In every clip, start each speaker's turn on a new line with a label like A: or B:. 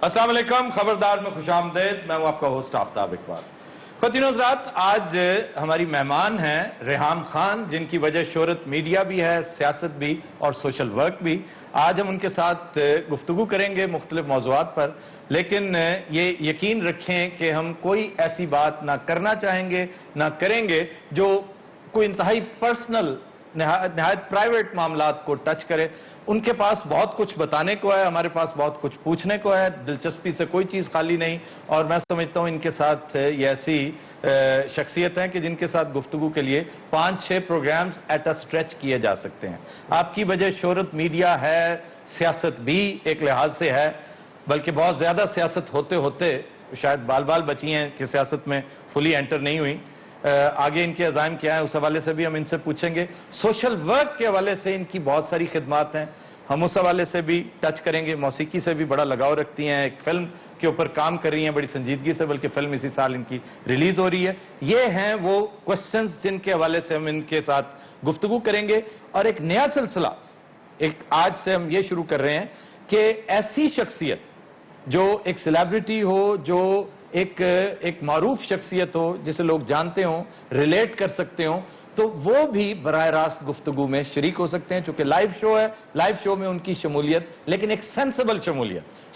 A: अस्सलाम वालेकुम, खबरदार में खुश आमदेद। मैं हूं आपका होस्ट आफ्ताब इकबाल। ख़वातीन हज़रात, आज हमारी मेहमान हैं रेहान खान, जिनकी वजह शोहरत मीडिया भी है, सियासत भी और सोशल वर्क भी। आज हम उनके साथ गुफ्तगू करेंगे मुख्तलिफ मौज़ूआत पर, लेकिन ये यकीन रखें कि हम कोई ऐसी बात ना करना चाहेंगे ना करेंगे जो कोई इंतहाई पर्सनल, नहायत प्राइवेट मामलात को टच करे। उनके पास बहुत कुछ बताने को है, हमारे पास बहुत कुछ पूछने को है, दिलचस्पी से कोई चीज़ खाली नहीं। और मैं समझता हूँ इनके साथ ये ऐसी शख्सियत हैं कि जिनके साथ गुफ्तगू के लिए 5-6 प्रोग्राम्स एट अ स्ट्रेच किए जा सकते हैं। आपकी वजह शोहरत मीडिया है, सियासत भी एक लिहाज से है, बल्कि बहुत ज़्यादा सियासत होते होते शायद बाल बाल बची हैं कि सियासत में फुली एंटर नहीं हुई। आगे इनके अज़ाइम क्या है उस हवाले से भी हम इनसे पूछेंगे। सोशल वर्क के हवाले से इनकी बहुत सारी खिदमात हैं, हम उस हवाले से भी टच करेंगे। मौसीकी से भी बड़ा लगाव रखती हैं, एक फिल्म के ऊपर काम कर रही हैं बड़ी संजीदगी से, बल्कि फिल्म इसी साल इनकी रिलीज हो रही है। ये हैं वो क्वेश्चंस जिनके हवाले से हम इनके साथ गुफ्तगू करेंगे। और एक नया सिलसिला एक आज से हम ये शुरू कर रहे हैं कि ऐसी शख्सियत जो एक सेलिब्रिटी हो, जो एक मारूफ शख्सियत हो, जिसे लोग जानते हो, रिलेट कर सकते हो, तो वो भी बराह रास्त गुफ्तगू में शरीक हो सकते हैं। चूंकि लाइव शो है, लाइव शो में उनकी शमूलियत, लेकिन एक सेंसिबल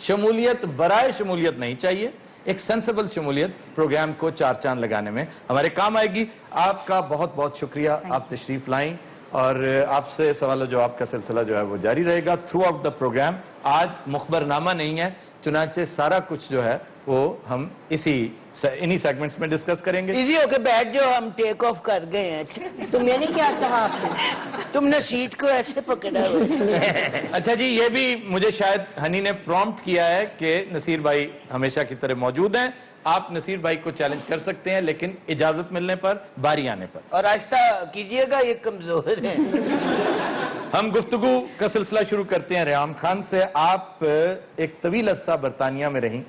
A: शमूलियत बराए शमूलियत नहीं चाहिए, एक सेंसिबल शमूलियत प्रोग्राम को चार चांद लगाने में हमारे काम आएगी। आपका बहुत बहुत शुक्रिया, आप तशरीफ लाई और आपसे सवाल जवाब का सिलसिला जो है वो जारी रहेगा थ्रू आउट द प्रोग्राम। आज मुखबरनामा नहीं है, चुनांचे सारा कुछ जो है वो हम इन्हीं सेगमेंट्स में डिस्कस करेंगे।
B: इजी होके बैठ जाओ, हम टेक ऑफ कर गए हैं।
C: तो मैंने क्या कहा आपने?
B: तुमने सीट को ऐसे पकड़ा हुआ।
A: अच्छा जी, ये भी मुझे शायद हनी ने प्रॉम्प्ट किया है कि नसीर भाई हमेशा की तरह मौजूद हैं। आप नसीर भाई को चैलेंज कर सकते हैं, लेकिन इजाजत मिलने पर, बारी आने पर।
B: और आहिस्ता कीजिएगा, ये कमजोर है।
A: हम गुफ्तगू का सिलसिला शुरू करते हैं रेहान खान से। आप एक तवील अरसा बरतानिया में रहीं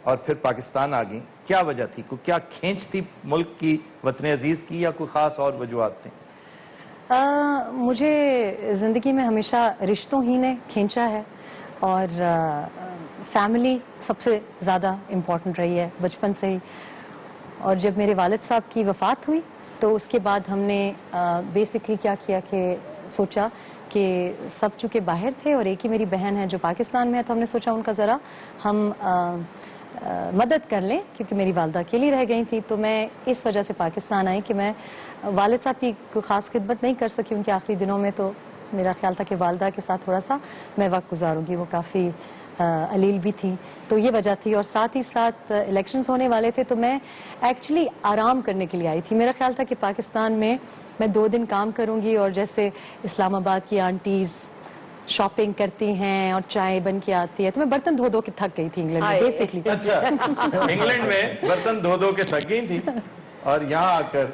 A: और फिर पाकिस्तान आ गई, क्या वजह थी? क्या खींच थी मुल्क की, वतन अजीज की, या कोई खास और वजूहात थी?
C: मुझे जिंदगी में हमेशा रिश्तों ही ने खींचा है और फैमिली सबसे ज़्यादा इम्पोर्टेंट रही है बचपन से ही। और जब मेरे वालिद साहब की वफ़ात हुई तो उसके बाद हमने बेसिकली क्या किया कि सोचा कि सब चूँकि बाहर थे और एक ही मेरी बहन है जो पाकिस्तान में है, तो हमने सोचा उनका ज़रा हम मदद कर लें, क्योंकि मेरी वालदा अकेली रह गई थी। तो मैं इस वजह से पाकिस्तान आई कि मैं वालिद साहब की कोई ख़ास खिदमत नहीं कर सकी उनके आखिरी दिनों में, तो मेरा ख्याल था कि वालदा के साथ थोड़ा सा मैं वक्त गुजारूंगी। वो काफ़ी अलील भी थी, तो ये वजह थी। और साथ ही साथ इलेक्शंस होने वाले थे, तो मैं एक्चुअली आराम करने के लिए आई थी। मेरा ख्याल था कि पाकिस्तान में मैं 2 दिन काम करूंगी और जैसे इस्लामाबाद की आंटीज़ शॉपिंग करती हैं और चाय बन के आती है, तो मैं बर्तन धो के थक गई थी इंग्लैंड में बेसिकली।
A: अच्छा, इंग्लैंड में बर्तन धो के थक गई थी और यहाँ आकर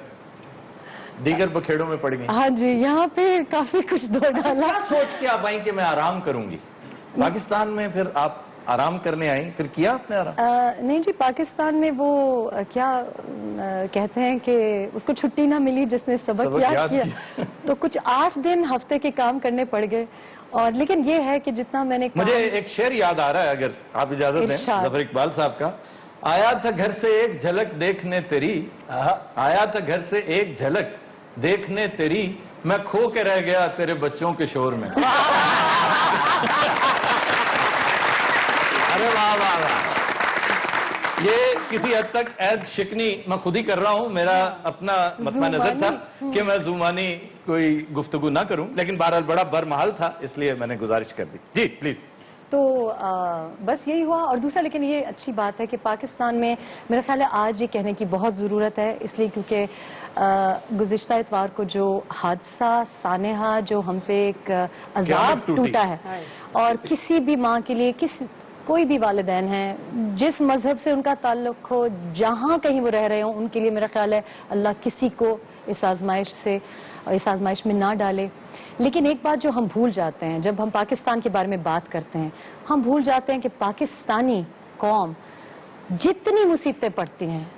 A: दीगर बखेड़ों में पड़ गई।
C: हाँ जी, यहाँ पे काफी कुछ दो डाला।
A: क्या सोच के आप आई कि मैं आराम करूंगी? पाकिस्तान में फिर आप आराम करने आई, फिर किया आपने आराम?
C: नहीं जी, पाकिस्तान में वो क्या कहते हैं कि उसको छुट्टी ना मिली जिसने सबक याद किया। तो कुछ 8 दिन हफ्ते के काम करने पड़ गए। और लेकिन ये है कि जितना मैंने
A: मुझे एक शेर याद आ रहा है, अगर आप इजाजत दें, जफर इकबाल साहब का। आया था घर से एक झलक देखने तेरी, आया था घर से एक झलक देखने तेरी, मैं खो के रह गया तेरे बच्चों के शोर में। अरे वाह वाह वाह, ये किसी हद तक ऐद शिकनी मैं खुद ही कर रहा हूं। मेरा अपना मतमा नजर था कि मैं जुमानी कोई गुफ्तगू ना करूं, लेकिन बहरहाल बड़ा बरमहाल था, इसलिए मैंने गुजारिश कर दी। जी प्लीज।
C: तो बस यही हुआ। और दूसरा, लेकिन ये अच्छी बात है कि पाकिस्तान में मेरा ख्याल है आज ये कहने की बहुत ज़रूरत है, इसलिए क्योंकि गुज़िश्ता इतवार को जो हादसा सानेहा जो हम पे एक अजाब टूटा है, और किसी भी माँ के लिए, कोई भी वालिदैन हैं, जिस मजहब से उनका ताल्लुक हो, जहाँ कहीं वो रह रहे हो, उनके लिए मेरा ख्याल है अल्लाह किसी को इस आजमाइश में ना डाले। लेकिन एक बात जो हम भूल जाते हैं जब हम पाकिस्तान के बारे में बात करते हैं, हम भूल जाते हैं कि पाकिस्तानी कौम जितनी मुसीबतें पड़ती हैं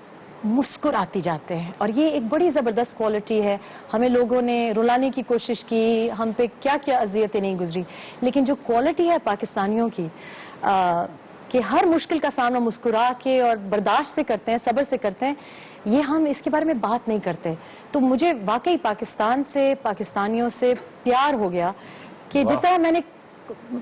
C: मुस्कुराती जाते हैं, और ये एक बड़ी ज़बरदस्त क्वालिटी है। हमें लोगों ने रुलाने की कोशिश की, हम पे क्या क्या अज़ियतें नहीं गुजरी, लेकिन जो क्वालिटी है पाकिस्तानियों की کہ ہر مشکل کا سامنا مسکرا کے اور برداشت سے کرتے ہیں, صبر سے کرتے ہیں, یہ ہم اس کے بارے میں بات نہیں کرتے. تو مجھے واقعی پاکستان سے, پاکستانیوں سے پیار ہو گیا کہ جتنا میں نے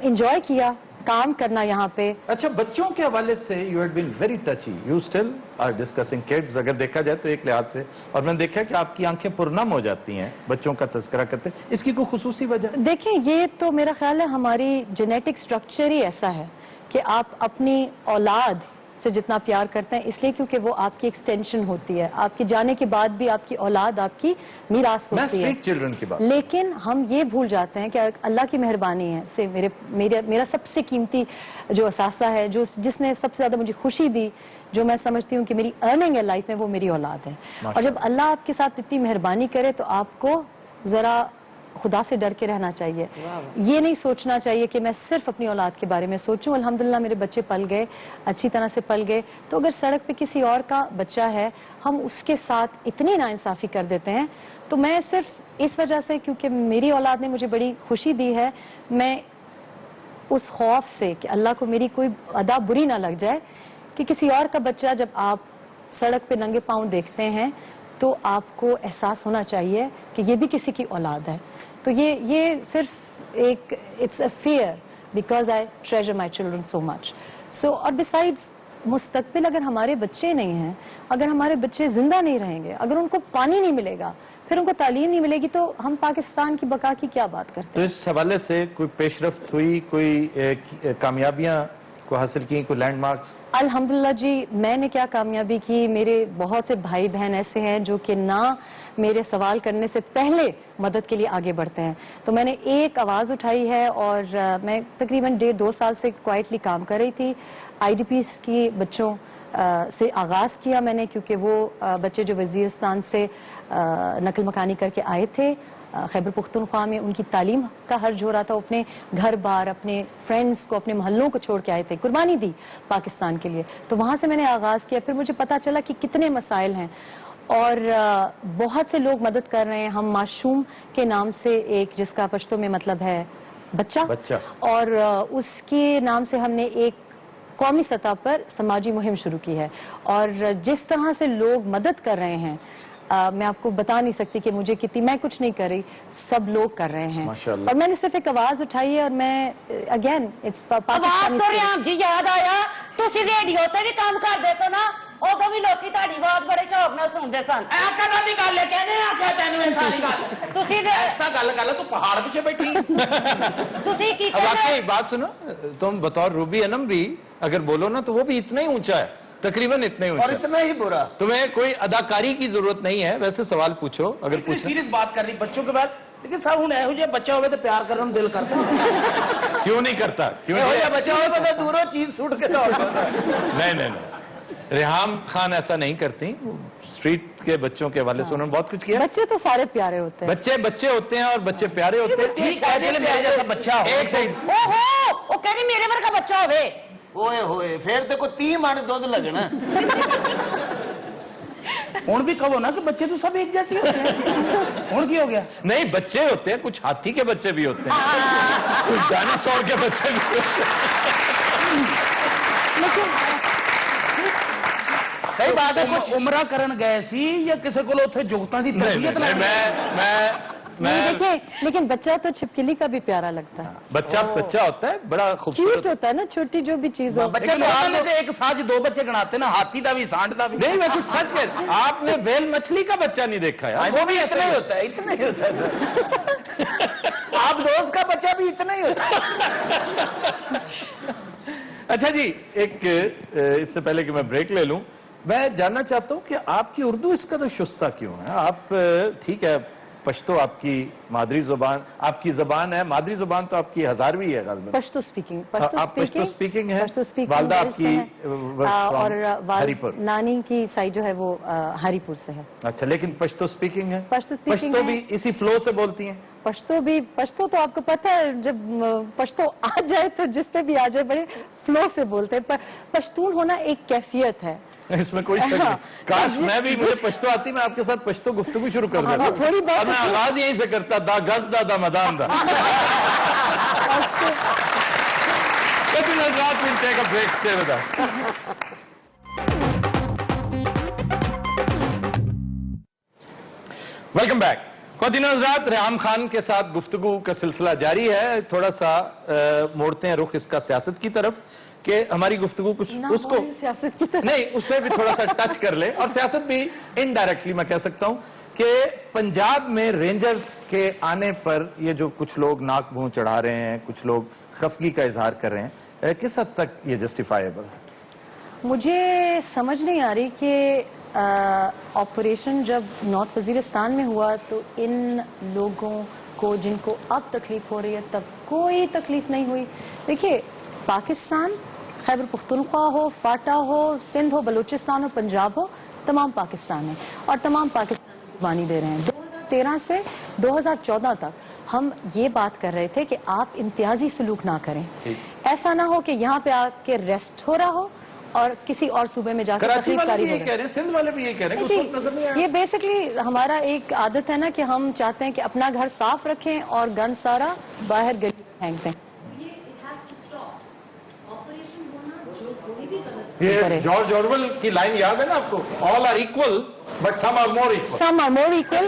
C: انجوائے کیا کام کرنا یہاں پہ.
A: اچھا, بچوں کے حوالے سے you had been very touchy. You still are discussing kids. اگر دیکھا جائے تو ایک لحاظ سے, اور میں نے دیکھا کہ آپ کی آنکھیں پرنم ہو جاتی ہیں بچوں کا تذکرہ کرتے. اس کی کوئی خصوصی وجہ؟
C: دیکھیں, یہ تو میرا خیال ہے ہماری جینیٹک سٹرکچر ہی ایسا ہے کہ آپ اپنی اولاد سے جتنا پیار کرتے ہیں, اس لیے کیونکہ وہ آپ کی ایکسٹینشن ہوتی ہے, آپ کے جانے کے بعد بھی آپ کی اولاد آپ کی میراث ہوتی ہے.
A: میں اسٹریٹ چلڈرن کی بات,
C: لیکن ہم یہ بھول جاتے ہیں کہ اللہ کی مہربانی ہے سے میرا سب سے قیمتی جو اثاثہ ہے, جس نے سب سے زیادہ مجھے خوشی دی, جو میں سمجھتی ہوں کہ میری ارننگ ہے لائف میں, وہ میری اولاد ہے. اور جب اللہ آپ کے ساتھ اتنی مہربانی کرے تو آپ کو ذرا خدا سے ڈر کے رہنا چاہیے. یہ نہیں سوچنا چاہیے کہ میں صرف اپنی اولاد کے بارے میں سوچوں. الحمدللہ میرے بچے پل گئے, اچھی طرح سے پل گئے. تو اگر سڑک پہ کسی اور کا بچہ ہے, ہم اس کے ساتھ اتنی ناانصافی کر دیتے ہیں. تو میں صرف اس وجہ سے, کیونکہ میری اولاد نے مجھے بڑی خوشی دی ہے, میں اس خوف سے کہ اللہ کو میری کوئی ادا بری نہ لگ جائے, کہ کسی اور کا بچہ جب آپ سڑک پہ ننگے پاؤں دیکھتے ہیں تو آپ کو احساس ہونا چاہیے کہ یہ بھی کسی کی اولاد ہے. تو یہ صرف ایک it's a fair because I treasure my children so much. So اور بسائڈس مستقبل اگر ہمارے بچے نہیں ہیں, اگر ہمارے بچے زندہ نہیں رہیں گے, اگر ان کو پانی نہیں ملے گا, پھر ان کو تعلیم نہیں ملے گی, تو ہم پاکستان کی بقا کی کیا بات کرتے ہیں.
A: تو اس حوالے سے کوئی پیش رفت ہوئی, کوئی کامیابیاں کو حاصل کی, کوئی لینڈ مارکس؟
C: الحمدللہ جی, میں نے کیا کامیابی کی, میرے بہت سے بھائی بہن ایسے ہیں جو کہ نہ میرے سوال کرنے سے پہلے مدد کے لیے آگے بڑھتے ہیں. تو میں نے ایک آواز اٹھائی ہے, اور میں تقریباً 1.5-2 سال سے کوائٹلی کام کر رہی تھی. آئی ڈی پیز کی بچوں سے آغاز کیا میں نے, کیونکہ وہ بچے جو وزیرستان سے نقل مکانی کر کے آئے تھے خیبر پختونخوا میں, ان کی تعلیم کا حرج ہو رہا تھا, اپنے گھر بار, اپنے فرینڈز کو, اپنے محلوں کو چھوڑ کے آئے تھے, قربانی دی پاکستان کے لیے. تو وہاں سے میں نے آغاز کیا. پھر مجھے پتا چلا کہ کتنے مسائل ہیں, اور بہت سے لوگ مدد کر رہے ہیں. ہم معشوم کے نام سے ایک, جس کا پشتو میں مطلب ہے بچہ, اور اس کے نام سے ہم نے ایک قومی سطح پر سماجی مہم شروع کی ہے. اور جس طرح سے لوگ مدد کر رہے ہیں, میں آپ کو بتا نہیں سکتی کہ مجھے کتنی, میں کچھ نہیں کر رہی, سب لوگ کر رہے ہیں. اور میں نے صرف ایک آواز اٹھائی ہے, اور میں اگین اٹس پاکستانی.
D: جی یاد آیا, تسی ریڈیو تے بھی کام کردے سو نا, ادو بھی لوکی تہاڈی آواز بڑے شوق نال سنتے سن.
E: کداں دی گل ہے, کہنے آکھیا تینوں یہ ساری گل,
D: تسی
E: ایسا گل کر لے, تو پہاڑ پیچھے بیٹھی.
D: تسی کی
A: اب
D: کہنے,
A: واقعی بات سنو, تم بطور روبی انم بھی اگر بولو نا تو وہ بھی اتنا ہی اونچا ہے, تقریباً اتنا ہی
B: اور
A: اونچا.
B: اتنا ہی برا.
A: تمہیں کوئی اداکاری کی ضرورت نہیں ہے, ویسے سوال پوچھو اگر
E: اتنی
A: پوچھنا.
E: سیریس بات کر رہی بچوں کے بعد, لیکن صاحب ہوں ایہو جہا بچہ ہوئے تو پیار کرنا دل کرتا.
A: کیوں نہیں کرتا, کیوں
B: ایہو
A: نہیں؟
B: جہا بچہ ہوئے پتہ دوروں چیز سٹ کے دوڑ پاتا ہے.
A: نہیں, ریحام خان ایسا نہیں کرتی. اسٹریٹ کے بچوں کے حوالے سے انہوں نے بہت کچھ کیا.
C: بچے تو سارے پیارے ہوتے ہیں,
A: بچے بچے ہوتے ہیں, اور بچے پیارے ہوتے ہیں.
E: ٹھیک ہے, چلے میرے جیسا بچہ ہو.
A: ایک صحیح,
D: او ہو, او کہنی میرے ورگا بچہ ہوئے.
B: ہوئے ہوئے پھر تے کو 30 من دودھ لگنا.
E: ہوں بھی کہو نا کہ بچے تو سب ایک جیسے ہوتے ہیں. ہوں کی ہو گیا؟
A: نہیں, بچے ہوتے ہیں, کچھ ہاتھی کے بچے بھی ہوتے ہیں, کچھ ڈائناسور کے بچے بھی ہوتے ہیں.
B: صحیح بات ہے.
E: کچھ عمرہ کرن گئے سی یا کسی کو اتنے جگتاں دی تربیت
C: لیکن بچہ تو چھپکلی کا بھی پیارا لگتا ہے.
A: بچہ ہوتا ہے, بڑا
C: کیوٹ
A: خوبصورت
C: ہوتا ہے نا, چھوٹی جو بھی چیز ہو.
E: بچہ تو ایک ساتھ 2 بچے گناتے نا, ہاتھی دا بھی, سانڈ دا بھی.
A: نہیں, ویسے سچ کہتے, آپ نے ویل مچھلی کا بچہ نہیں دیکھا یار.
B: وہ بھی اتنا ہی ہوتا ہے, اتنا ہی ہوتا ہے سر. آپ دوست کا بچہ بھی اتنا ہی ہوتا ہے.
A: اچھا جی, ایک اس سے پہلے کہ میں بریک لے لوں, میں جاننا چاہتا ہوں کہ آپ کی اردو اس قدر شستہ کیوں ہے. آپ ٹھیک ہے, پشتو آپ کی مادری زبان, آپ کی زبان ہے, مادری زبان تو آپ کی ہزاروی ہے غالباً.
C: پشتو سپیکنگ,
A: آپ پشتو سپیکنگ ہے, والدہ آپ کی
C: اور نانی کی سائڈ جو ہے وہ ہری پور سے ہے.
A: اچھا, لیکن پشتو سپیکنگ ہے,
C: پشتو
A: بھی اسی فلو سے بولتی ہیں.
C: پشتو تو آپ کو پتہ ہے, جب پشتو آ جائے تو جس پہ بھی آ جائے بڑے فلو سے بولتے ہیں. پشتون ہونا ایک کیفیت ہے,
A: اس میں کوئی شک نہیں. کاش میں بھی, مجھے پشتو آتی, میں آپ کے ساتھ پشتو گفتگو شروع کر دیتا.
C: تھوڑی بہت,
A: اور میں آغاز یہیں سے کرتا, دا گز دا دا مدان دا. Continue Hazrat, we'll take a break. Stay with us. Welcome back. ख़वातीन हज़रात, रेहाम खान के साथ गुफ्तगू का सिलसिला जारी है। थोड़ा सा मोड़ते हैं रुख इसका सियासत की तरफ कि हमारी गुफ्तगू कुछ उसको
C: सियासत की तरफ
A: नहीं, उससे भी थोड़ा सा टच कर ले, और सियासत भी इनडायरेक्टली मैं कह सकता हूं कि पंजाब में रेंजर्स के आने पर ये जो कुछ लोग नाक मुंह चढ़ा रहे हैं, कुछ लोग खफगी का इजहार कर रहे हैं, किस हद तक ये जस्टिफाइबल है?
C: मुझे समझ नहीं आ रही कि ऑपरेशन जब नॉर्थ वजीरिस्तान में हुआ तो इन लोगों को जिनको अब तकलीफ हो रही है तब कोई तकलीफ नहीं हुई। देखिए, पाकिस्तान, खैबर पख्तूनख्वा हो, फाटा हो, सिंध हो, बलूचिस्तान हो, पंजाब हो, तमाम पाकिस्तान है और तमाम पाकिस्तान कुर्बानी दे रहे हैं। 2013 से 2014 तक हम ये बात कर रहे थे कि आप इम्तियाजी सलूक ना करें, ऐसा ना हो कि यहाँ पे आके रेस्ट हो रहा हो और किसी और सूबे में जाकर
A: कराची वाले
C: तकलीफ
A: भी यही कह रहे हैं, सिंध वाले भी यही कह रहे हैं,
C: जी,
A: उसको नजर नहीं आया।
C: ये बेसिकली हमारा एक आदत है ना कि हम चाहते हैं कि अपना घर साफ रखें और गन सारा बाहर गली में फेंक दें।
A: ये जॉर्ज ऑरवेल की लाइन याद है ना आपको? All are equal but some are more equal.
C: Some are more equal,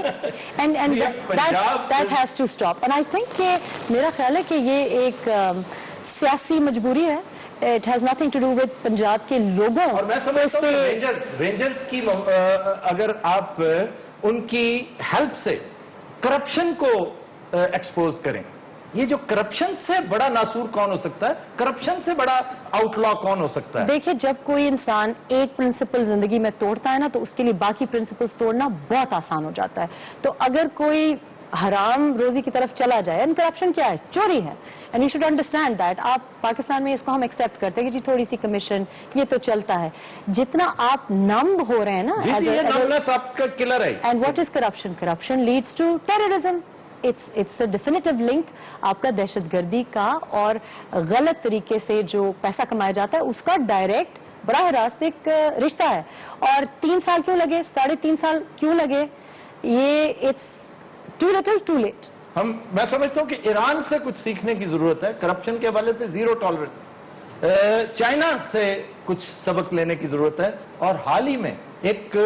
C: and
A: ये Punjab
C: that has to stop. And I think कि मेरा ख्याल है कि ये एक सियासी मजबूरी है। It has nothing to do with Punjab के लोगों।
A: और मैं समझता हूँ रेंजर्स की अगर आप उनकी हेल्प से करप्शन को एक्सपोज करें, ये जो करप्शन से बड़ा नासूर कौन हो सकता है? करप्शन से बड़ा आउटलॉ कौन हो सकता है?
C: देखिए, जब कोई इंसान एक प्रिंसिपल जिंदगी में तोड़ता है ना तो उसके लिए बाकी प्रिंसिपल्स तोड़ना बहुत आसान हो जाता है। तो अगर कोई हराम रोजी की तरफ चला जाए, एंड करप्शन क्या है? चोरी है, and you should understand that. आप पाकिस्तान में इसको हम एक्सेप्ट करते हैं कि जी थोड़ी सी कमीशन ये तो चलता है। जितना आप नम्ब हो रहे हैं ना,
A: ये numbness आपका किलर है।
C: And what is corruption? Corruption leads to terrorism. It's a definitive link आपका दहशतगर्दी का और गलत तरीके से जो पैसा कमाया जाता है उसका डायरेक्ट बराह रास्त एक रिश्ता है। और 3 साल क्यों लगे, 3.5 साल क्यों लगे? ये it's too little too late.
A: मैं समझता हूं कि ईरान से कुछ सीखने की जरूरत है, करप्शन के हवाले से जीरो टॉलरेंस। चाइना से कुछ सबक लेने की जरूरत है। और हाल ही में एक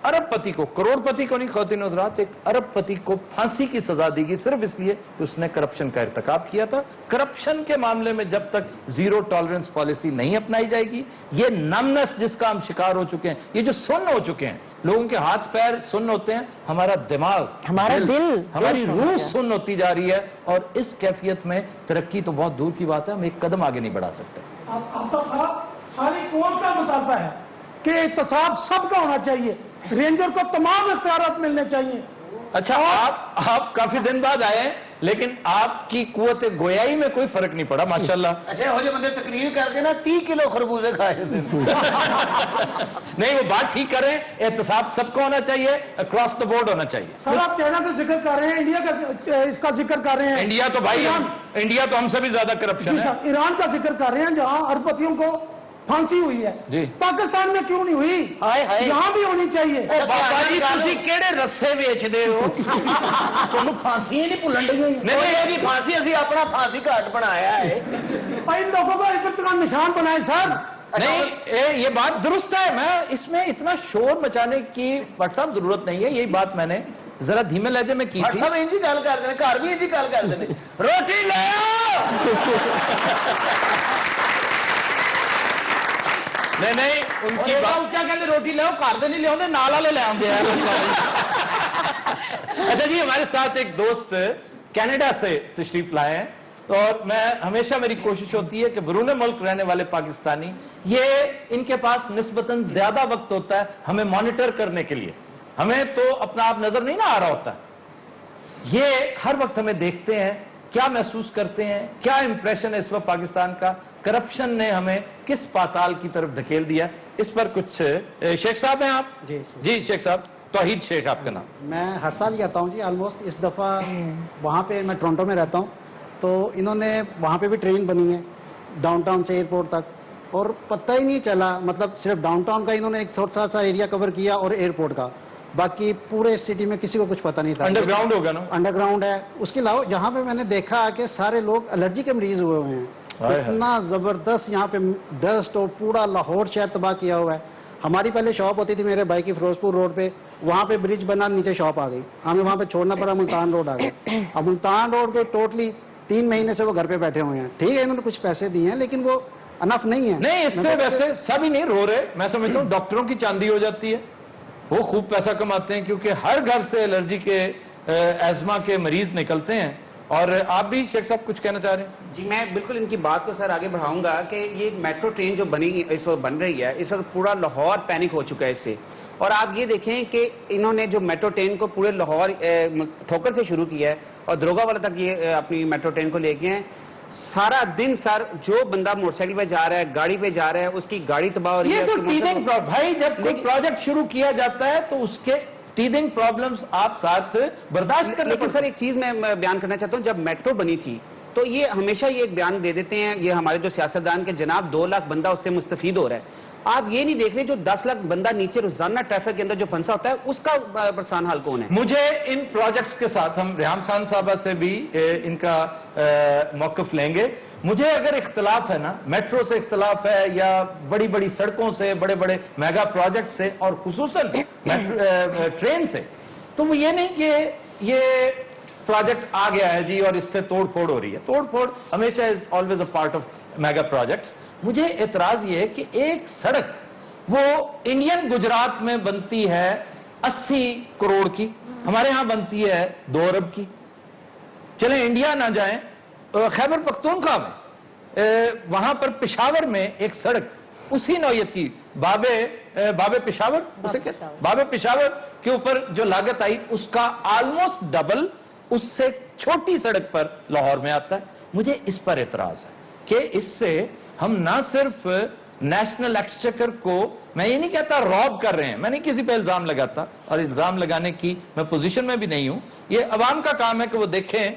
A: अरबपति को, करोड़पति को नहीं ख़वातीन हज़रात, एक अरबपति को फांसी की सजा दी गई सिर्फ इसलिए कि उसने करप्शन का इर्तिकाब किया था। करप्शन के मामले में जब तक जीरो टॉलरेंस पॉलिसी नहीं अपनाई जाएगी, ये नमनेस जिसका हम शिकार हो चुके हैं, ये जो सुन्न हो चुके हैं, लोगों के हाथ पैर सुन्न होते हैं, हमारा दिमाग,
C: हमारा दिल,
A: हमारी रूह सुन्न होती जा रही है। और इस कैफियत में तरक्की तो बहुत दूर की बात है, हम एक कदम आगे नहीं बढ़ा सकते।
F: आफ्ताब साहब, सारी कौम का मुतालबा है कि एहतसाब सबका होना चाहिए, रेंजर को तमाम इख्तियारात मिलने चाहिए।
A: अच्छा, आप काफी दिन बाद आए, लेकिन आपकी कुव्वत गोयाई में कोई फर्क नहीं पड़ा माशाल्लाह।
B: अच्छा, हो जो बंदे तकरीर करके ना 30 किलो खरबूजे खाए थे।
A: नहीं, वो बात ठीक कर रहे हैं, एहतसाब सबको होना चाहिए, अक्रॉस द बोर्ड होना चाहिए।
F: सर, आप चाइना का जिक्र कर रहे हैं, इंडिया का इसका जिक्र कर रहे हैं।
A: इंडिया तो भाई, इंडिया तो हमसे भी ज्यादा करप्शन है।
F: ईरान का जिक्र कर रहे हैं जहां अरबपतियों को फांसी हुई है
A: जी।
F: पाकिस्तान में क्यों नहीं हुई? यहाँ भी होनी चाहिए।
B: बाबा जी, तुसी केड़े रस्से बेचदे हो? तुहानू फांसी ही नहीं भुलन दी होई? नहीं, जी फांसी असी अपना फांसी घाट बनाया है।
F: इन लोगों को इबरत का निशान बनाए सर।
A: नहीं, ये बात दुरुस्त है। मैं इसमें इतना शोर मचाने की व्हाट्सएप जरूरत नहीं है। यही बात मैंने जरा धीमे लहजे में की थी।
B: सब इंजी गल करते हैं, घर भी इंजी गल करते हैं, रोटी ले
A: नहीं, उनकी
E: ऊंचा कहते रोटी ले घर दे नहीं ले नाल वाले ले आंदे।
A: अच्छा जी, हमारे साथ एक दोस्त कनाडा से तशरीफ लाए हैं, और मैं हमेशा, मेरी कोशिश होती है कि बरूने मुल्क रहने वाले पाकिस्तानी, ये इनके पास निस्बतन ज्यादा वक्त होता है हमें मॉनिटर करने के लिए। हमें तो अपना आप नजर नहीं ना आ रहा होता, ये हर वक्त हमें देखते हैं, क्या महसूस करते हैं, क्या इंप्रेशन है इस वक्त पाकिस्तान का, करप्शन ने हमें किस पाताल की तरफ धकेल दिया। इस पर कुछ शेख साहब हैं आप? जी शेख साहब, तौहीद शेख आपका नाम।
G: मैं हर साल ही आता हूँ जी, ऑलमोस्ट। इस दफ़ा वहाँ पे, मैं टोरंटो में रहता हूँ, तो इन्होंने वहाँ पे भी ट्रेन बनी है डाउनटाउन से एयरपोर्ट तक, और पता ही नहीं चला, मतलब सिर्फ डाउनटाउन का इन्होंने एक थोड़ा सा एरिया कवर किया और एयरपोर्ट का, बाकी पूरे सिटी में किसी को कुछ पता नहीं था।
A: अंडरग्राउंड होगा ना?
G: अंडरग्राउंड है। उसके अलावा यहाँ पे मैंने देखा कि सारे लोग एलर्जी के मरीज हुए हैं। इतना जबरदस्त यहाँ पे डस्ट और पूरा लाहौर शहर तबाह किया हुआ है। हमारी पहले शॉप होती थी मेरे भाई की फिरोजपुर रोड पे, वहाँ पे ब्रिज बना, नीचे शॉप आ गई, हमें वहाँ पे छोड़ना पड़ा, मुल्तान रोड आ गए। अब मुल्तान रोड पे टोटली 3 महीने से वो घर पे बैठे हुए हैं। ठीक है, इन्होंने कुछ पैसे दिए हैं लेकिन वो अनफ नहीं है।
A: नहीं, इससे वैसे सभी नहीं रो रहे, मैं समझता हूँ डॉक्टरों की चांदी हो जाती है, वो खूब पैसा कमाते हैं क्योंकि हर घर से एलर्जी के एजमा के मरीज निकलते हैं। और आप भी शेख साहब कुछ कहना चाह रहे हैं?
B: जी, मैं बिल्कुल इनकी बात को सर आगे बढ़ाऊंगा कि ये मेट्रो ट्रेन जो बनी इस वक्त बन रही है, इस वक्त पूरा लाहौर पैनिक हो चुका है इससे। और आप ये देखें कि इन्होंने जो मेट्रो ट्रेन को पूरे लाहौर ठोकर से शुरू किया है और दरोगा वाला तक ये अपनी मेट्रो ट्रेन को लेके हैं। सारा दिन सर जो बंदा मोटरसाइकिल पे जा रहा है, गाड़ी पे जा रहा है, उसकी गाड़ी तबाह हो रही है।
A: ये तो टीदिंग भाई, जब कोई प्रोजेक्ट शुरू किया जाता है तो उसके टीदिंग प्रॉब्लम्स आप साथ बर्दाश्त कर।
B: लेकिन सर एक चीज मैं बयान करना चाहता हूँ, जब मेट्रो बनी थी तो ये हमेशा ये एक बयान दे देते हैं ये हमारे जो सियासतदान के जनाब 2 लाख बंदा उससे मुस्तफीद हो रहा है। आप ये नहीं देख रहे जो 10 लाख बंदा नीचे रोजाना ट्रैफिक के अंदर जो फंसा होता है उसका परेशान हाल कौन है?
A: मुझे इन प्रोजेक्ट्स के साथ हम रेहाम खान साहबा से भी इनका मौकफ लेंगे। मुझे अगर इख्तलाफ है ना, मेट्रो से इख्तलाफ है या बड़ी बड़ी सड़कों से, बड़े बड़े मेगा प्रोजेक्ट से और खुसूसन ट्रेन से, तो वो ये नहीं कि ये प्रोजेक्ट आ गया है जी और इससे तोड़ फोड़ हो रही है। तोड़ फोड़ हमेशा is always a part of mega projects. मुझे एतराज ये है कि एक सड़क वो इंडियन गुजरात में बनती है 80 करोड़ की, हमारे यहां बनती है 2 अरब की। चले इंडिया ना जाएं, खैबर पख्तूनख्वा में वहां पर पेशावर में एक सड़क उसी नौयत की बाबे पेशावर, उसे क्या बाबे पेशावर के ऊपर जो लागत आई उसका ऑलमोस्ट डबल उससे छोटी सड़क पर लाहौर में आता है। मुझे इस पर एतराज है कि इससे हम ना सिर्फ नेशनल एक्सचेकर को, मैं ये नहीं कहता रॉब कर रहे हैं, मैं नहीं किसी पे इल्जाम लगाता और इल्जाम लगाने की मैं पोजीशन में भी नहीं हूं। ये अवाम का काम है कि वो देखें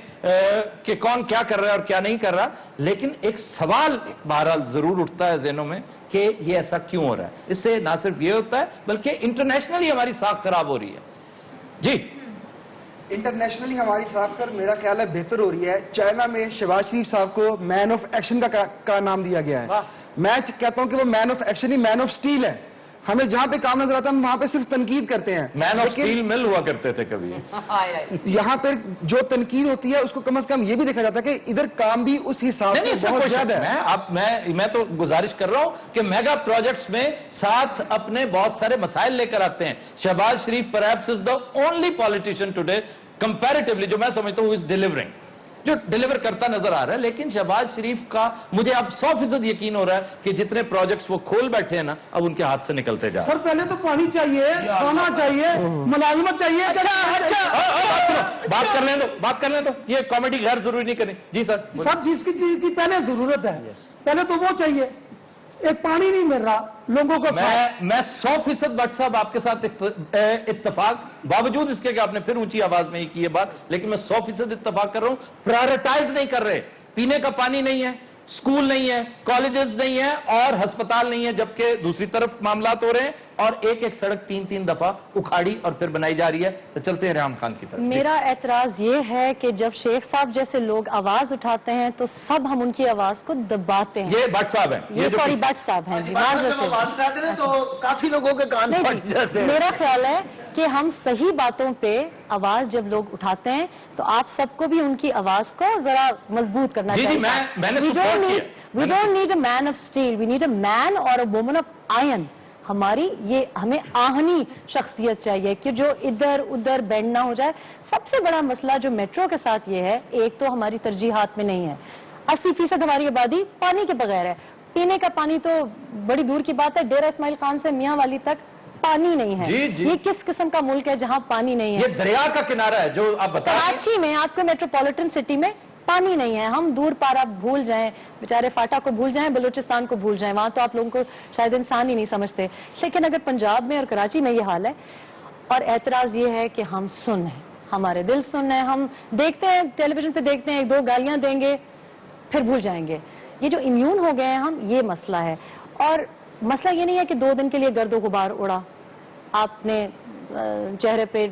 A: कि कौन क्या कर रहा है और क्या नहीं कर रहा। लेकिन एक सवाल बहरहाल जरूर उठता है ज़हनों में कि ये ऐसा क्यों हो रहा है। इससे ना सिर्फ ये होता है बल्कि इंटरनेशनली हमारी साख खराब हो रही है। जी,
H: इंटरनेशनली हमारी साख सर मेरा ख्याल है बेहतर हो रही है। चाइना में शहबाज शरीफ साहब को मैन ऑफ एक्शन का नाम दिया गया है। मैं कहता हूं कि वो man of action he man of steel है। हमें जहां पे काम नजर आता है हम वहां पे सिर्फ तनकीद करते हैं।
A: मैन ऑफ स्टील मिल हुआ करते थे कभी।
H: यहाँ पर जो तनकीद होती है उसको कम से कम ये भी देखा जाता है कि इधर काम भी उस हिसाब से बहुत ज्यादा है।
A: मैं तो गुजारिश कर रहा हूं कि मेगा प्रोजेक्ट्स में साथ अपने बहुत सारे मसाइल लेकर आते हैं। Shahbaz Sharif perhaps is the only politician today comparatively जो मैं समझता हूं इज डिलीवरिंग, जो डिलीवर करता नजर आ रहा है। लेकिन शहबाज शरीफ का मुझे अब 100% यकीन हो रहा है कि जितने प्रोजेक्ट्स वो खोल बैठे हैं ना, अब उनके हाथ से निकलते जा रहे हैं।
F: सर पहले तो पानी चाहिए, खाना चाहिए, मुलाजिमत चाहिए।
A: बात कर लें दो, ये कॉमेडी घर जरूरी नहीं करनी। जी सर।
F: सब जिसकी चीज की पहले जरूरत है, पहले तो वो चाहिए। एक पानी नहीं मिल रहा लोगों को।
A: मैं 100% भट्ट साहब आपके साथ इत्तेफाक, बावजूद इसके कि आपने फिर ऊंची आवाज में ही की है बात, लेकिन मैं 100% इत्तेफाक कर रहा हूं। प्रायोरिटाइज नहीं कर रहे, पीने का पानी नहीं है, स्कूल नहीं है, कॉलेजेस नहीं है और अस्पताल नहीं है, जबकि दूसरी तरफ मामलात हो रहे हैं और एक सड़क 3-3 दफा उखाड़ी और फिर बनाई जा रही है। तो चलते हैं रेहाम खान की तरफ।
C: मेरा एतराज ये है कि जब शेख साहब जैसे लोग आवाज उठाते हैं तो सब हम उनकी आवाज को दबाते हैं।
A: ये भट्ट साहब हैं,
C: ये सॉरी भट्ट साहब हैं जी।
B: आवाज उठाते हैं तो काफी लोगों के कान फट जाते हैं।
C: मेरा ख्याल है कि हम सही बातों पे आवाज जब लोग उठाते हैं तो आप सबको भी उनकी आवाज को जरा मजबूत करना चाहिए। We don't need a man of steel, we need a man or a woman of iron. हमें आहनी शख्सियत चाहिए कि जो इधर उधर बैंड ना हो जाए। सबसे बड़ा मसला जो मेट्रो के साथ ये है, एक तो हमारी तरजीहात में नहीं है। 80% हमारी आबादी पानी के बगैर है। पीने का पानी तो बड़ी दूर की बात है, डेरा इस्माइल खान से मियां वाली तक पानी नहीं है। ये किस किस्म का मुल्क है जहां पानी नहीं है?
A: ये दरिया का किनारा है जो आप बता रहे हैं।
C: कराची में, आपके मेट्रोपॉलिटन सिटी में पानी नहीं है। हम दूर पार आप भूल जाएं, बेचारे फाटा को भूल जाएं, बलूचिस्तान को भूल जाएं, वहां तो आप लोगों को शायद इंसान ही नहीं समझते। लेकिन अगर पंजाब में और कराची में ये हाल है, और एतराज ये है कि हम सुन हैं, हमारे दिल सुन है। हम देखते हैं, टेलीविजन पे देखते हैं, 1-2 गालियां देंगे फिर भूल जाएंगे। ये जो इम्यून हो गए हैं हम, ये मसला है। और मसला ये नहीं है कि 2 दिन के लिए गर्दो गुबार उड़ा, आपने चेहरे पे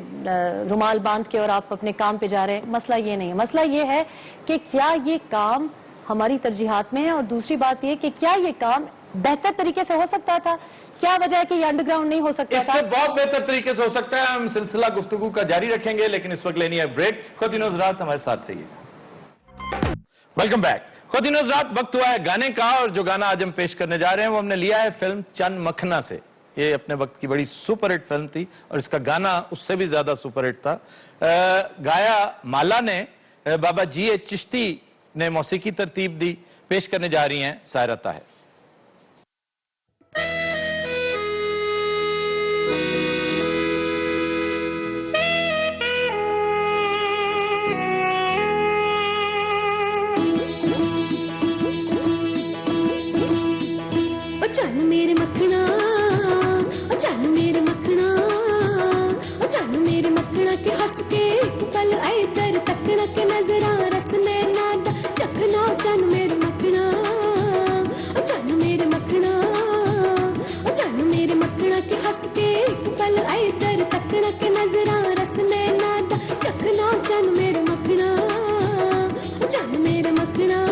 C: रुमाल बांध के और आप अपने काम पे जा रहे हैं। मसला ये नहीं है। मसला ये है कि क्या ये काम ہماری ترجیحات میں ہے. اور دوسری بات یہ کہ کیا یہ کام بہتر طریقے سے ہو سکتا تھا؟ کیا وجہ ہے کہ یہ انڈر گراؤنڈ نہیں ہو سکتا
A: اس
C: تھا؟
A: سے بہت بہتر طریقے سے ہو سکتا ہے. ہم سلسلہ گفتگو کا جاری رکھیں گے, لیکن اس وقت لینی ہے بریک. خواتین و حضرات ہمارے ساتھ رہیے. Welcome back. خواتین و حضرات, وقت ہوا ہے گانے کا, اور جو گانا آج ہم پیش کرنے جا رہے ہیں وہ ہم نے لیا ہے فلم چند مکھنا سے. یہ اپنے وقت کی بڑی سپر ہٹ فلم تھی, اور اس کا گانا اس سے بھی زیادہ سپر ہٹ تھا. گایا مالا نے, بابا جی چشتی نے موسیقی ترتیب دی. پیش کرنے جا رہی ہیں سائرہ طاہر.
I: चन मेरे मखना, चन मेरे मखना, चन मेरे मखना के हंस के एक पल इधर तकना के नजरा रसने नादा चखना. चन मेरे मखना, चन मेरे मखना, चन मेरे मखना के हंस के एक पल इधर तकना के नजरा रसने नादा चखना. चन मेरे मखना, चन मेरे मखना.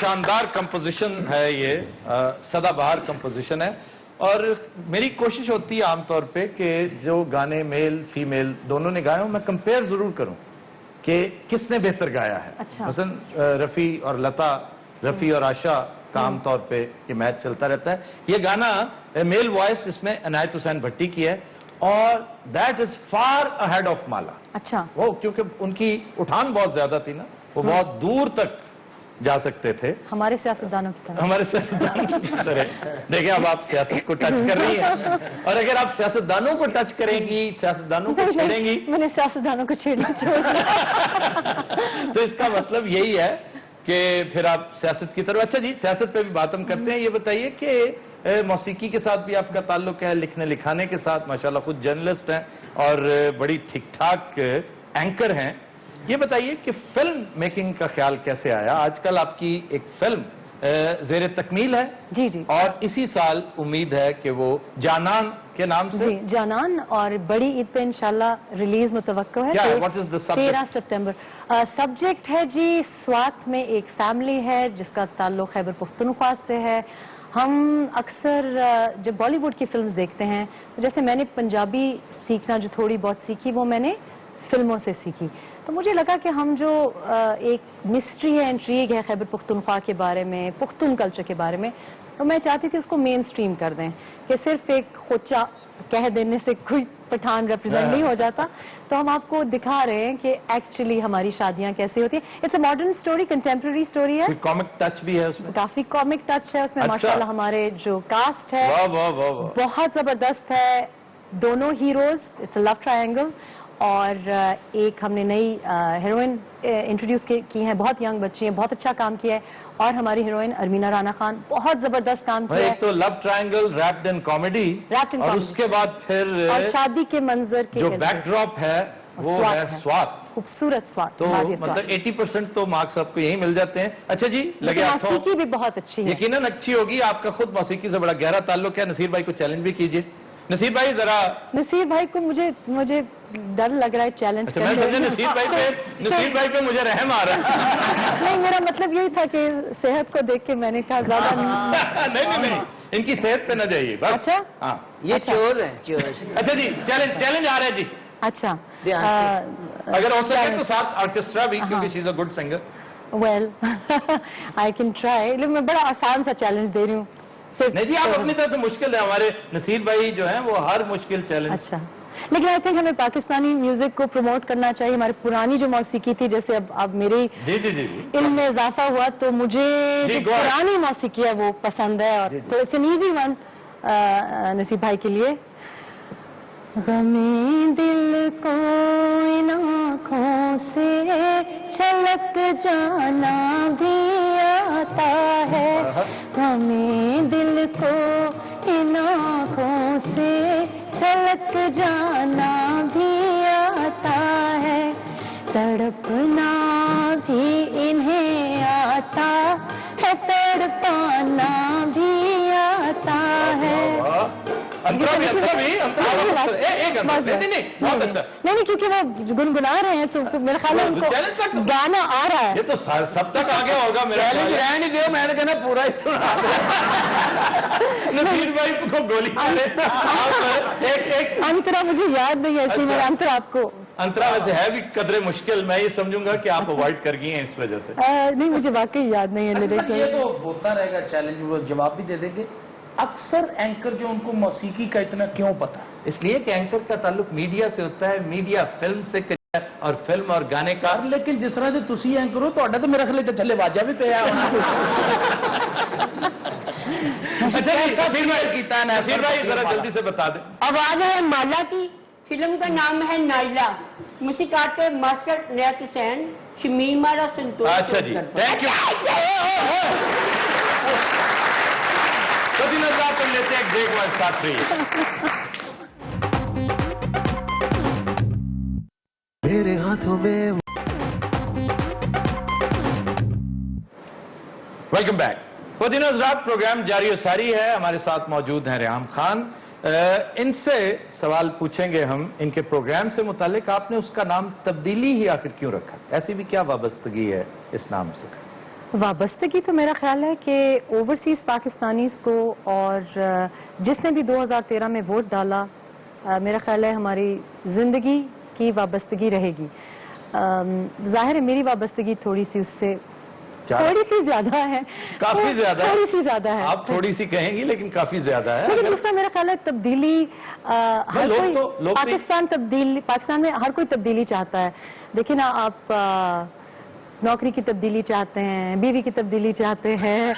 A: شاندار کمپوزیشن ہے یہ, سدا بہار کمپوزیشن ہے. اور میری کوشش ہوتی ہے عام طور پہ کہ جو گانے میل فیمیل دونوں نے گائے ہوں میں کمپیئر ضرور کروں کہ کس نے بہتر گایا ہے. مثلا رفیع اور لتا, رفیع اور آشا کا عام طور پہ یہ میچ چلتا رہتا ہے. یہ گانا میل وائس اس میں عنایت حسین بھٹی کی ہے, اور that is for ahead of مالا.
C: اچھا,
A: وہ کیونکہ ان کی اٹھان بہت زیادہ تھی نا, وہ بہت دور تک جا سکتے تھے.
C: ہمارے سیاستدانوں کی طرح.
A: ہمارے سیاستدانوں کی طرح. دیکھیں اب آپ سیاست کو ٹچ کر رہی ہیں, اور اگر آپ سیاستدانوں کو ٹچ کریں گی, سیاستدانوں کو چھیڑیں گی,
C: میں نے سیاستدانوں کو چھیڑنا چھوڑ دیا.
A: تو اس کا مطلب یہی ہے کہ پھر آپ سیاست کی طرف. اچھا جی, سیاست پہ بھی بات ہم کرتے ہیں. یہ بتائیے کہ موسیقی کے ساتھ بھی آپ کا تعلق ہے, لکھنے لکھانے کے ساتھ, ماشاءاللہ خود جرنلسٹ ہیں اور بڑی ٹھیک ٹھاک اینکر ہیں. یہ بتائیے کہ فلم میکنگ کا خیال کیسے آیا؟ آج کل آپ کی ایک فلم زیر تکمیل ہے
C: جی جی,
A: اور اسی سال امید ہے کہ وہ جانان کے نام سے
C: جی جانان, اور بڑی عید پہ انشاءاللہ ریلیز متوقع ہے.
A: کیا ہے؟ What is the subject?
C: 13 September. Subject ہے جی سوات میں ایک فیملی ہے جس کا تعلق خیبر پختونخوا سے ہے. ہم اکثر جب بالی ووڈ کی فلمز دیکھتے ہیں, جیسے میں نے پنجابی سیکھنا جو تھوڑی بہت سیکھی وہ میں نے فلموں سے سیکھی, تو مجھے لگا کہ ہم جو ایک مسٹری ہے, انٹریگ ہے خیبر پختونخوا کے بارے میں, پختون کلچر کے بارے میں, تو میں چاہتی تھی اس کو مین سٹریم کر دیں کہ صرف ایک خوچہ کہہ دینے سے کوئی پٹھان ریپرزینٹ نہیں ہو جاتا. تو ہم آپ کو دکھا رہے ہیں کہ ایکچولی ہماری شادیاں کیسے ہوتی ہیں. It's a modern story, contemporary story ہے,
A: کوئی کامک ٹچ بھی ہے اس میں؟
C: کافی کامک ٹچ ہے اس میں.
A: اچھا.
C: ماشاءاللہ ہمارے جو کاسٹ ہے
A: واہ واہ واہ واہ,
C: بہت زبردست ہے. دونوں heroes, it's a love triangle, اور ایک ہم نے نئی ہیروئن انٹروڈیوس کی ہیں, بہت ینگ بچی ہیں, بہت اچھا کام کیا ہے. اور ہماری ہیروئن ارمینا رانا خان بہت زبردست کام کیا ہے.
A: ایک تو لو ٹرائنگل ریپڈ ان کامیڈی, اور اس کے بعد پھر
C: اور شادی کے منظر کے
A: جو بیک ڈراپ ہے وہ ہے سوات,
C: خوبصورت سوات.
A: تو مطلب 80% تو مارکس آپ کو یہی مل جاتے ہیں. اچھا جی, لگے ہاتھوں,
C: موسیقی بھی بہت اچھی ہے,
A: یقیناً اچھی ہوگی. آپ کا خود موسیقی سے بڑا گہرا تعلق ہے. نصیر بھائی کو چیلنج بھی کیجئے. نصیر بھائی ذرا,
C: نصیر بھائی کو مجھے ڈر لگ رہا ہے چیلنج
A: اچھا, میں سمجھا نصیر بھائی پہ مجھے رحم آ رہا ہے.
C: نہیں, میرا مطلب یہی تھا کہ صحت کو دیکھ کے میں نے کہا زیادہ
A: نہیں, ان کی صحت پہ نہ جائیے بس.
C: اچھا,
A: ہاں,
B: یہ چور ہے, چور.
A: اچھا جی, چیلنج آ رہا ہے جی.
C: اچھا,
A: اگر ہو سکے تو ساتھ آرکیسٹرا بھی, کیونکہ she is a good singer.
C: Well I can try. میں بڑا آسان سا چیلنج دے رہی ہوں.
A: نہیں جی, آپ اپنی طرف سے مشکل ہے. ہمارے نصیر بھائی جو ہیں وہ ہر مشکل چیلنج.
C: اچھا, لیکن آئی تھنک ہمیں پاکستانی میوزک کو پروموٹ کرنا چاہیے. ہماری پرانی جو موسیقی تھی, جیسے اب میری علم میں اضافہ ہوا تو مجھے جو پرانی موسیقی ہے وہ پسند ہے, اور تو اٹس این ایزی ون نصیب بھائی کے لیے. غمِ دل کو ان آنکھوں سے چھلک جانا بھی آتا ہے, غمِ دل کو ان آنکھوں سے چھلک جانا بھی آتا ہے, تڑپنا بھی انہیں آتا ہے, تڑپانا بھی آتا ہے. نہیں, کیونکہ وہ گنگنا رہے ہیں تو میرا خیال ہے ان کو گانا آ رہا ہے.
A: یہ تو سب تک آگے ہوگا. میرا
B: رہنے دو, میں نے کہنا پورا ہی سنا.
A: نصیر بھائی کو گولی مارے.
C: انترا مجھے یاد نہیں ہے, اس لیے میں انترا آپ کو.
A: انترا ویسے ہے بھی قدرے مشکل, میں یہ سمجھوں گا کہ آپ اوائڈ کر گئی ہیں اس وجہ سے.
C: نہیں, مجھے واقعی یاد نہیں ہے.
E: یہ تو ہوتا رہے گا چیلنج, وہ جواب بھی دے دیں گے. اکثر اینکر جو ان کو موسیقی کا اتنا کیوں پتا؟
A: اس لیے کہ اینکر کا تعلق میڈیا سے ہوتا ہے, میڈیا فلم سے کرتا ہے, اور فلم اور گانے کا.
E: لیکن جس طرح سے تسی اینکر ہو, تو میرا خیال ہے تھلے واجہ بھی پیا ہونا.
A: نصیر بھائی ذرا جلدی سے بتا دیں.
J: آواز ہے مالا کی, فلم کا نام ہے نائلہ, موسیقات ماسٹر نیات حسین, شمیمہ سنتوش.
A: اچھا جی, تھینک یو. نظر کر لیتے ہیں ایک بریک, والے ساتھ رہیے.
K: میرے ہاتھوں میں.
A: Welcome back. خواتین حضرات, پروگرام جاری و ساری ہے. ہمارے ساتھ موجود ہیں ریحام خان. ان سے سوال پوچھیں گے ہم ان کے پروگرام سے متعلق. آپ نے اس کا نام تبدیلی ہی آخر کیوں رکھا؟ ایسی بھی کیا وابستگی ہے اس نام سے؟
C: وابستگی تو میرا خیال ہے کہ اوورسیز پاکستانیز کو, اور جس نے بھی 2013 میں ووٹ ڈالا, میرا خیال ہے ہماری زندگی کی وابستگی رہے گی. ظاہر ہے میری وابستگی تھوڑی سی اس سے تھوڑی سی زیادہ ہے.
A: کافی زیادہ ہے.
C: تھوڑی سی زیادہ ہے.
A: آپ تھوڑی سی کہیں گی لیکن کافی زیادہ ہے.
C: لیکن دوسرا میرا خیال ہے تبدیلی, ہر کوئی پاکستان میں ہر کوئی تبدیلی چاہتا ہے. دیکھیں نا آپ, नौकरी की तब्दीली चाहते हैं, बीवी की तब्दीली चाहते हैं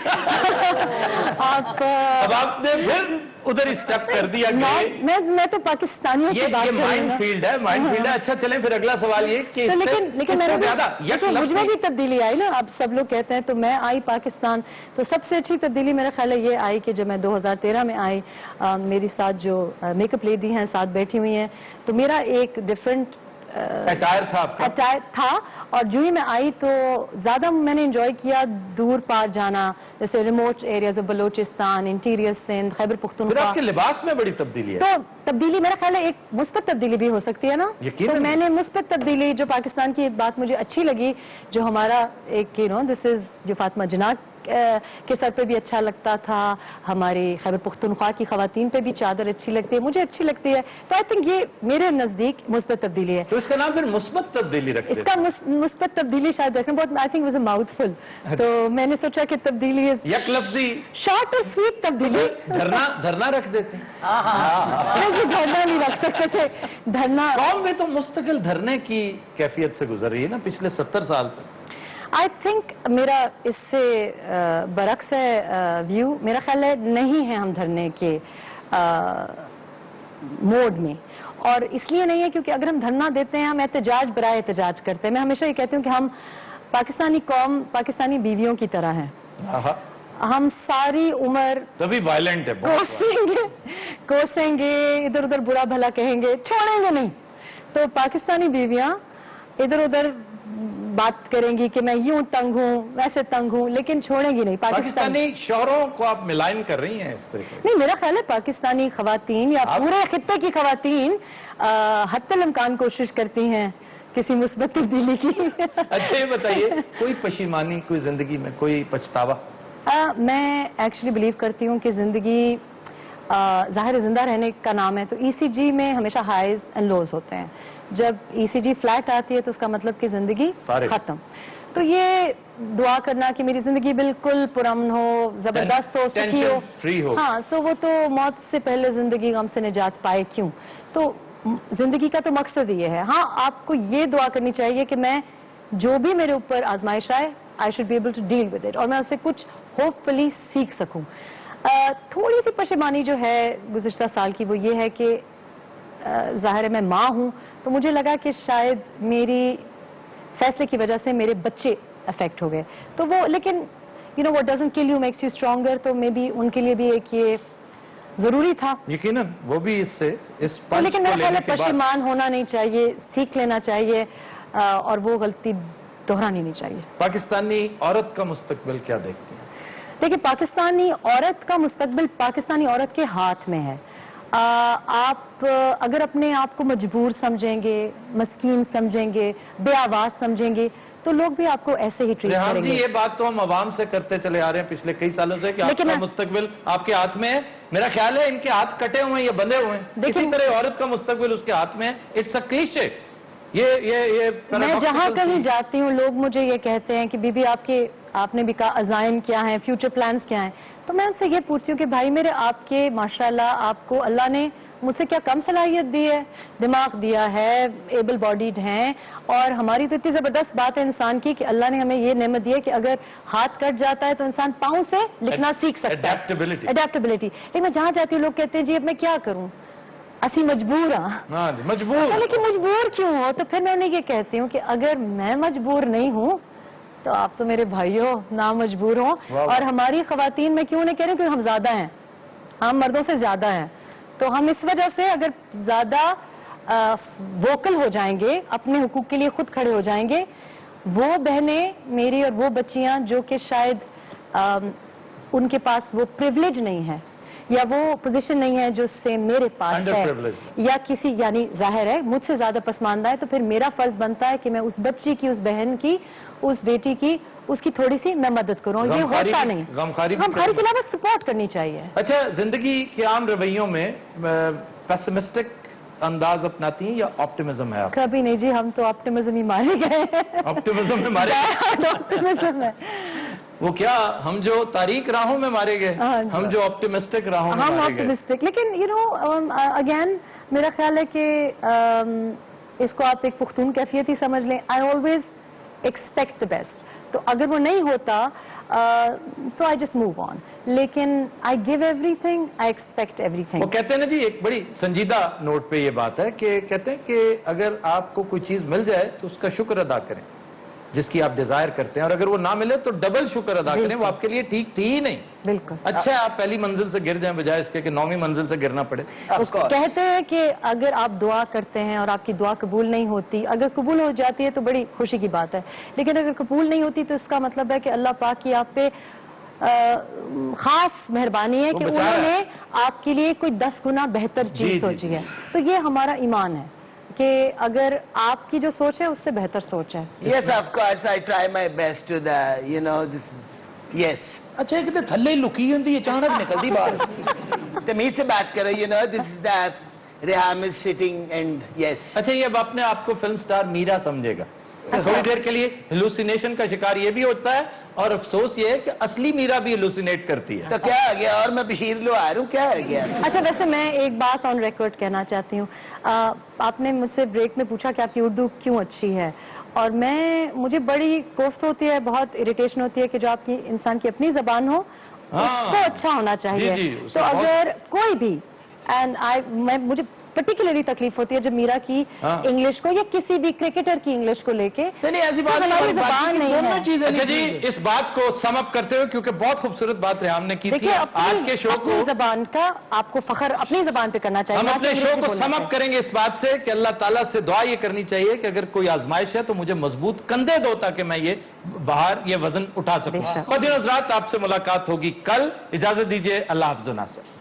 C: आप
A: अब आपने फिर उधर स्टेप कर दिया कि
C: मैं तो पाकिस्तानियों की बात
A: ये
C: कर रही हूँ
A: माइंड
C: ना।
A: फील्ड है, माइंड फील्ड है। अच्छा चलें फिर अगला सवाल ये कि
C: तो
A: इससे
C: लेकिन मैंने
A: ज्यादा
C: मुझ में भी तब्दीली आई ना। अब सब लोग कहते हैं तो मैं आई पाकिस्तान, तो सबसे अच्छी तब्दीली मेरा ख्याल है ये आई कि जब मैं 2013 में आई, मेरी साथ जो मेकअप लेडी हैं साथ बैठी हुई हैं, तो मेरा एक डिफरेंट
A: अटायर था आपका।
C: अटायर था, और जो ही मैं आई तो ज्यादा मैंने एंजॉय किया दूर पार जाना, जैसे remote areas of Balochistan, interior Sindh, Khyber
A: फिर
C: पुख्तनख्वा।
A: आपके लिबास में बड़ी तब्दीली है।
C: तो तब्दीली मेरा ख्याल है एक मुस्बत तब्दीली भी हो सकती है ना।
A: यकीनन।
C: तो मैंने मुस्बत तब्दीली जो पाकिस्तान की बात मुझे अच्छी लगी, जो हमारा एक दिस इज जो फातिमा जिन्ना के सर पे भी अच्छा लगता था, हमारी खैबर पुख्तनख्वा की खवातीन पे भी चादर अच्छी लगती है, मुझे अच्छी लगती है। तो आई थिंक ये मेरे नजदीक मुस्बत तब्दीली है।
A: तो इसका नाम फिर मुस्बत तब्दीली रख
C: इसका मुस्बत तब्दीली शायद रखना बहुत, I think was a mouthful, तो मैंने सोचा कि तब्दीली
A: यक लफ्जी
C: शॉर्ट और स्वीट तब्दीली।
A: धरना रख देते हैं।
C: नहीं, धरना नहीं रख सकते थे, धरना।
A: कौम में तो मुस्तकिल धरने की कैफियत से गुजर रही है ना पिछले 70 साल से।
C: आई थिंक मेरा इससे बरक्स है व्यू, मेरा ख्याल है नहीं है हम धरने के मोड में, और इसलिए नहीं है क्योंकि अगर हम धरना देते हैं हम एहतजाज बराए एहतजाज करते हैं। मैं हमेशा ये कहती हूँ कि हम पाकिस्तानी कौम पाकिस्तानी बीवियों की तरह हैं, हम सारी उम्र
A: तभी वायलेंट है,
C: कोसेंगे, इधर उधर बुरा भला कहेंगे, छोड़ेंगे नहीं। तो पाकिस्तानी बीवियां इधर उधर बात करेंगी कि मैं यूं तंग हूं, वैसे तंग हूं, लेकिन छोड़ेंगी नहीं।
A: पाकिस्तानी शौहरों को आप मिलान कर रही हैं इस तरीके?
C: नहीं, मेरा ख्याल है पाकिस्तानी खवातीन या पूरे खित्ते की खवातीन हत्तल इम्कान कोशिश करती हैं किसी मुस्बत तब्दीली की।
A: अच्छा ये बताइए, कोई पशीमानी कोई जिंदगी में, कोई पछतावा?
C: मैं एक्चुअली बिलीव करती हूँ कि जिंदगी ज़ाहिर जिंदा रहने का नाम है, तो ECG में हमेशा हाइज एंड लोज होते हैं। जब ECG फ्लैट आती है तो उसका मतलब कि जिंदगी खत्म। तो ये दुआ करना कि मेरी जिंदगी बिल्कुल पुरअमन हो, जबरदस्त हो, सुखी हो,
A: फ्री हो,
C: हाँ, तो वो तो मौत से पहले जिंदगी गम से निजात पाए क्यों। तो जिंदगी का तो मकसद ये है। हाँ, आपको ये दुआ करनी चाहिए कि मैं जो भी मेरे ऊपर आजमाइश आए, I should be able to deal with it, और मैं उससे कुछ होपफुली सीख सकूं। थोड़ी सी पशेमानी जो है गुज़िश्ता साल की वो ये है कि ज़ाहिर है मैं माँ हूँ, तो मुझे लगा कि शायद मेरी फैसले की वजह से मेरे बच्चे अफेक्ट हो गए। तो वो, लेकिन what doesn't kill you makes you stronger, तो मे बी उनके लिए भी एक ये जरूरी था।
A: यकीनन वो भी इससे इस पंच
C: तो लेकिन
A: को
C: मेरा ख्याल
A: लेने
C: है
A: के बाद
C: पशेमान होना नहीं चाहिए, सीख लेना चाहिए, और वो गलती दोहरानी नहीं चाहिए।
A: पाकिस्तानी औरत का मुस्तकबिल क्या देखती हैं?
C: देखिए, पाकिस्तानी औरत का मुस्तकबिल पाकिस्तानी औरत के हाथ में है। आप अगर अपने आप को मजबूर समझेंगे, मस्कीन समझेंगे, बेआवाज समझेंगे, तो लोग भी आपको ऐसे ही ट्रीट
A: रेहान
C: करेंगे।
A: जी, ये बात तो हम अवाम से करते चले आ रहे हैं पिछले कई सालों से कि आपका मुस्तकबिल आपके हाथ में है। मेरा ख्याल है इनके हाथ कटे हुए हैं या बंधे हुए हैं, इसी तरह औरत का मुस्तकबिल उसके हाथ में है। It's a cliché. ये
C: मैं जहाँ कहीं जाती हूँ लोग मुझे ये कहते हैं कि बीबी आपने भी कहा अज़ाइम क्या है, फ्यूचर प्लान्स क्या हैं, तो मैं उनसे ये पूछती हूँ कि भाई मेरे आपके माशाल्लाह आपको अल्लाह ने मुझसे क्या कम सलाहियत दी है? दिमाग दिया है, एबल बॉडीड हैं, और हमारी तो इतनी जबरदस्त बात है इंसान की कि अल्लाह ने हमें ये नेमत दी है कि अगर हाथ कट जाता है तो इंसान पाँव से लिखना सीख सकता है। एडेप्टेबिलिटी। लेकिन मैं जहाँ जाती हूँ लोग कहते हैं जी अब मैं क्या करूँ, असी मजबूर हाँ।
A: मजबूर,
C: लेकिन मजबूर क्यों हो? तो फिर मैं उन्हें ये कहती हूँ कि अगर मैं मजबूर नहीं हूँ तो आप तो मेरे भाइयों ना मजबूर हो। और हमारी खवातीन में क्यों नहीं कह रही, क्योंकि हम ज्यादा हैं, हम मर्दों से ज्यादा हैं, तो हम इस वजह से अगर ज्यादा वोकल हो जाएंगे, अपने हुकूक के लिए खुद खड़े हो जाएंगे, वो बहनें मेरी और वो बच्चियां जो कि शायद उनके पास वो प्रिविलेज नहीं है या वो पोजीशन नहीं है जो से मेरे पास है, या किसी यानी जाहिर है मुझसे ज्यादा पसमानदा है, तो फिर मेरा फर्ज बनता है कि मैं उस बच्ची की, उस बहन की, उस बेटी की, उसकी थोड़ी सी मैं मदद करूं। ये होता नहीं, गमखारी के अलावा सपोर्ट करनी चाहिए।
A: अच्छा, जिंदगी के आम रवैयों में पेसिमिस्टिक अंदाज अपनाती हैं या ऑप्टिमिज्म है?
C: कभी नहीं जी, हम तो ऑप्टिमिज्म ही मारे गए।
A: ऑप्टिमिज्म में मारे
C: ऑप्टिमिज्म है
A: वो क्या, हम जो तारीख राहों में मारे गए, हम जो ऑप्टिमिस्टिक राहों में मारे गए।
C: ऑप्टिमिस्टिक, लेकिन अगेन मेरा ख्याल है कि इसको आप एक पुख्तून कैफियत ही समझ लें। I always expect the best. تو اگر وہ نہیں ہوتا تو I just move on. لیکن I give everything, I expect everything.
A: وہ کہتے ہیں نا جی، ایک بڑی سنجیدہ نوٹ پہ یہ بات ہے کہ کہتے ہیں کہ اگر آپ کو کوئی چیز مل جائے تو اس کا شکر ادا کریں جس کی آپ ڈیزائر کرتے ہیں، اور اگر وہ نہ ملے تو ڈبل شکر ادا کریں، وہ آپ کے لیے ٹھیک تھی ہی نہیں.
C: بالکل.
A: اچھا آپ پہلی منزل سے گر جائیں بجائے اس کے کہ 9ویں منزل سے گرنا پڑے.
C: کہتے ہیں کہ اگر آپ دعا کرتے ہیں اور آپ کی دعا قبول نہیں ہوتی، اگر قبول ہو جاتی ہے تو بڑی خوشی کی بات ہے، لیکن اگر قبول نہیں ہوتی تو اس کا مطلب ہے کہ اللہ پاک کی آپ پہ خاص مہربانی ہے کہ انہوں نے آپ کے لیے کوئی 10 گنا بہتر چیز سوچی ہے. تو یہ ہمارا ایمان ہے کہ اگر آپ کی جو سوچ ہے اس سے بہتر سوچ ہے.
E: Yes, of course, I try my best to the, you know, this is, yes.
F: اچھا ایک تو تھلے لکی ہوتی ہے اچانک نکلتی باہر.
E: تمیز سے بات کرو, you know, this is the, Reham is sitting and yes.
A: اچھا یہ اب اپنے آپ کو فلم سٹار میرا سمجھے گا. تھوڑی دیر کے لیے ہلوسینیشن کا شکار یہ بھی ہوتا ہے، اور افسوس یہ ہے کہ اصلی میرا بھی ہلوسینیٹ کرتی ہے.
E: تو کیا آ گیا؟ اور میں بشیر لو آ رہا ہوں، کیا آ گیا؟
C: اچھا ویسے میں ایک بات آن ریکارڈ کہنا چاہتی ہوں. آپ نے مجھ سے بریک میں پوچھا کہ آپ کی اردو کیوں اچھی ہے، اور مجھے بڑی کوفت ہوتی ہے، بہت اریٹیشن ہوتی ہے کہ جو آپ کی انسان کی اپنی زبان ہو اس کو اچھا ہونا چاہیے. تو اگر کوئی بھی مجھے پرٹیکولرلی تکلیف ہوتی ہے جب میرا کی انگلش کو یا کسی بھی کرکٹر کی انگلش کو لے کے ہماری زبان نہیں ہے.
A: اچھا جی اس بات کو سم اپ کرتے ہوئے، کیونکہ بہت خوبصورت بات ریحام نے کی تھی، آج کے شو کو
C: اپنی زبان کا آپ کو فخر اپنی زبان پہ کرنا چاہیے.
A: ہم اپنے شو کو سم اپ کریں گے اس بات سے کہ اللہ تعالیٰ سے دعا یہ کرنی چاہیے کہ اگر کوئی آزمائش ہے تو مجھے مضبوط کندھے دو تاکہ میں یہ باہر یہ وزن اٹھا سکوں. خدیجہ حضرات آپ سے ملاقات ہوگی کل. اجازت دیجیے، اللہ حافظ و ناصر.